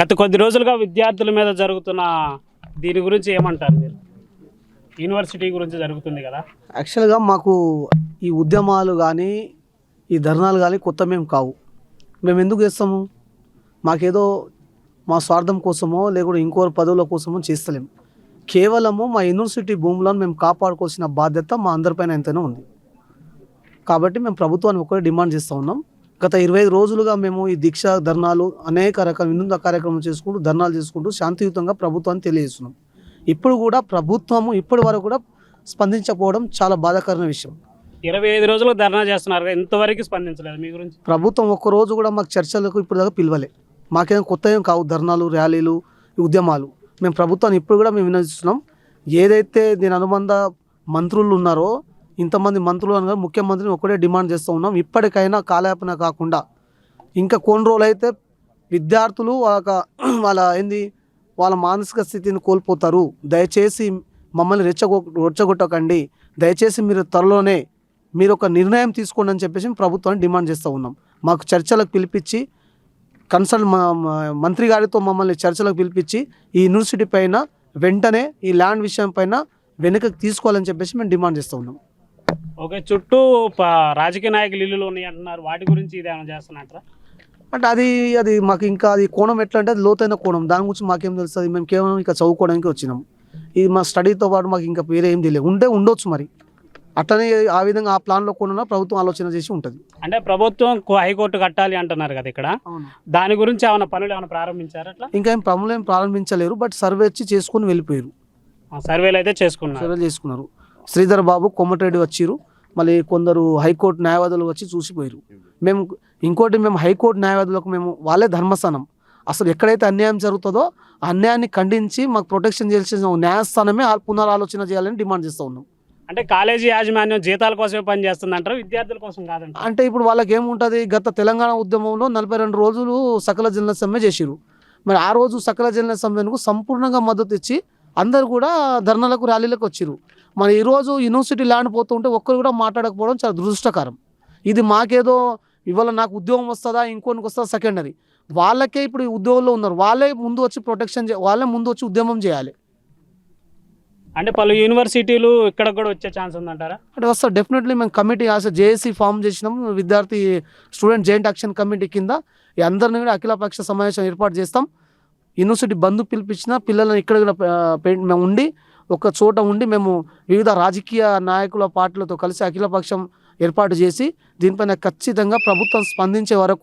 గత కొద్ది రోజులుగా విద్యార్థుల మీద జరుగుతున్న దీని గురించి ఏమంటారు మీరు? యూనివర్సిటీ గురించి జరుగుతుంది కదా. యాక్చువల్గా మాకు ఈ ఉద్యమాలు కానీ ఈ ధర్నాలు కానీ కొత్త మేము కావు. మేము ఎందుకు చేస్తాము? మాకేదో మా స్వార్థం కోసమో లేకుంటే ఇంకో పదవుల కోసమో చేస్తలేము. కేవలము మా యూనివర్సిటీ భూములను మేము కాపాడుకోవాల్సిన బాధ్యత మా అందరిపైన ఎంతైనా ఉంది. కాబట్టి మేము ప్రభుత్వాన్ని ఒకటే డిమాండ్ చేస్తూ ఉన్నాం. గత 25 రోజులుగా మేము ఈ దీక్ష ధర్నాలు అనేక రకాల వినూత్న కార్యక్రమాలు చేసుకుంటూ ధర్నాలు చేసుకుంటూ శాంతియుతంగా ప్రభుత్వాన్ని తెలియజేస్తున్నాం. ఇప్పుడు కూడా ప్రభుత్వము ఇప్పటి వరకు కూడా స్పందించకపోవడం చాలా బాధాకరమైన విషయం. 25 రోజులు ధర్నా చేస్తున్నారు, ఇంతవరకు స్పందించలేదు మీ గురించి. ప్రభుత్వం ఒక్కరోజు కూడా మాకు చర్చలకు ఇప్పుడు దాకా పిలవలే. మాకేం కొత్త ఏం కావు ధర్నాలు, ర్యాలీలు, ఉద్యమాలు. మేము ప్రభుత్వాన్ని ఇప్పుడు కూడా మేము వినియోగిస్తున్నాం. ఏదైతే దీని అనుబంధ మంత్రులు ఉన్నారో ఇంతమంది మంత్రులు అనగా ముఖ్యమంత్రిని ఒకటే డిమాండ్ చేస్తూ ఉన్నాం. ఇప్పటికైనా కాలయాపన కాకుండా ఇంకా కొన్ని రోజులు అయితే విద్యార్థులు వాళ్ళ మానసిక స్థితిని కోల్పోతారు. దయచేసి మమ్మల్ని రెచ్చగొట్టకండి. దయచేసి మీరు త్వరలోనే మీరు ఒక నిర్ణయం తీసుకోండి అని చెప్పేసి ప్రభుత్వాన్ని డిమాండ్ చేస్తూ ఉన్నాం. మాకు చర్చలకు పిలిపించి కన్సల్ట్ మంత్రి గారితో మమ్మల్ని చర్చలకు పిలిపించి ఈ యూనివర్సిటీ పైన వెంటనే ఈ ల్యాండ్ విషయం పైన వెనుకకు తీసుకోవాలని చెప్పేసి మేము డిమాండ్ చేస్తూ ఉన్నాం. ఓకే, చుట్టూ రాజకీయ నాయకులు ఇల్లులు ఉన్నాయి అంటున్నారు, వాటి గురించి ఇదేమైనా చేస్తున్నట్రా? అంటే అది మాకు ఇంకా అది కోణం ఎట్లా అంటే అది లోతైన కోణం. దాని గురించి మాకేం తెలుస్తుంది? మేము కేవలం ఇంకా చదువుకోవడానికి వచ్చినాం. ఇది మా స్టడీతో పాటు మాకు ఇంకా వేరే ఏం తెలియదు. ఉండొచ్చు మరి అట్లనే ఆ విధంగా ఆ ప్లాన్లో కూడా ప్రభుత్వం ఆలోచన చేసి ఉంటుంది. అంటే ప్రభుత్వం హైకోర్టు కట్టాలి అంటున్నారు కదా ఇక్కడ, దాని గురించి ఏమైనా పనులు ఏమైనా ప్రారంభించారు? అట్లా ఇంకా ఏం పనులు ఏం ప్రారంభించలేరు, బట్ సర్వే చేసుకుని వెళ్ళిపోయారు. సర్వేలు అయితే చేసుకున్నారు. శ్రీధర్ బాబు, కొమ్మటిరెడ్డి వచ్చిరు, మళ్ళీ కొందరు హైకోర్టు న్యాయవాదులు వచ్చి చూసిపోయారు. మేము హైకోర్టు న్యాయవాదులకు వాళ్ళే ధర్మస్థానం. అసలు ఎక్కడైతే అన్యాయం జరుగుతుందో ఆ అన్యాయాన్ని ఖండించి మాకు ప్రొటెక్షన్ చేయాల్సిన న్యాయస్థానమే పునరాలోచన చేయాలని డిమాండ్ చేస్తూ ఉన్నాం. అంటే కాలేజీ యాజమాన్యం జీతాల కోసమే పనిచేస్తుందంటారు, విద్యార్థుల కోసం కాదంట. అంటే ఇప్పుడు వాళ్ళకి ఏముంటుంది? గత తెలంగాణ ఉద్యమంలో 42 రోజులు సకల జనుల సమ్మె చేసిరు. మరి ఆ రోజు సకల జనుల సమ్మెకు సంపూర్ణంగా మద్దతు ఇచ్చి అందరు కూడా ధర్నాలకు, ర్యాలీలకు వచ్చిరు. మరి ఈరోజు యూనివర్సిటీ ల్యాండ్ పోతుంటే ఒక్కరు కూడా మాట్లాడకపోవడం చాలా దురదృష్టకరం. ఇది మాకేదో ఇవాళ నాకు ఉద్యోగం వస్తుందా ఇంకోనికి వస్తుందా సెకండరీ. వాళ్ళకే ఇప్పుడు ఉద్యోగంలో ఉన్నారు, వాళ్ళే ముందు వచ్చి వాళ్ళే ముందు వచ్చి ఉద్యమం చేయాలి. అంటే పలు యూనివర్సిటీలు ఇక్కడ కూడా వచ్చే ఛాన్స్ ఉందంటారా? అంటే వస్తారు డెఫినెట్లీ. మేము కమిటీ జేఏసీ ఫామ్ చేసినాం, విద్యార్థి స్టూడెంట్ జాయింట్ యాక్షన్ కమిటీ కింద అందరినీ కూడా అఖిలపక్ష సమావేశం ఏర్పాటు చేస్తాం. యూనివర్సిటీ బంధు పిలిపించిన పిల్లలను ఇక్కడ మేము ఉండి ఒక చోట ఉండి మేము వివిధ రాజకీయ నాయకుల పార్టీలతో కలిసి అఖిలపక్షం ఏర్పాటు చేసి దీనిపైన ఖచ్చితంగా ప్రభుత్వం స్పందించే వరకు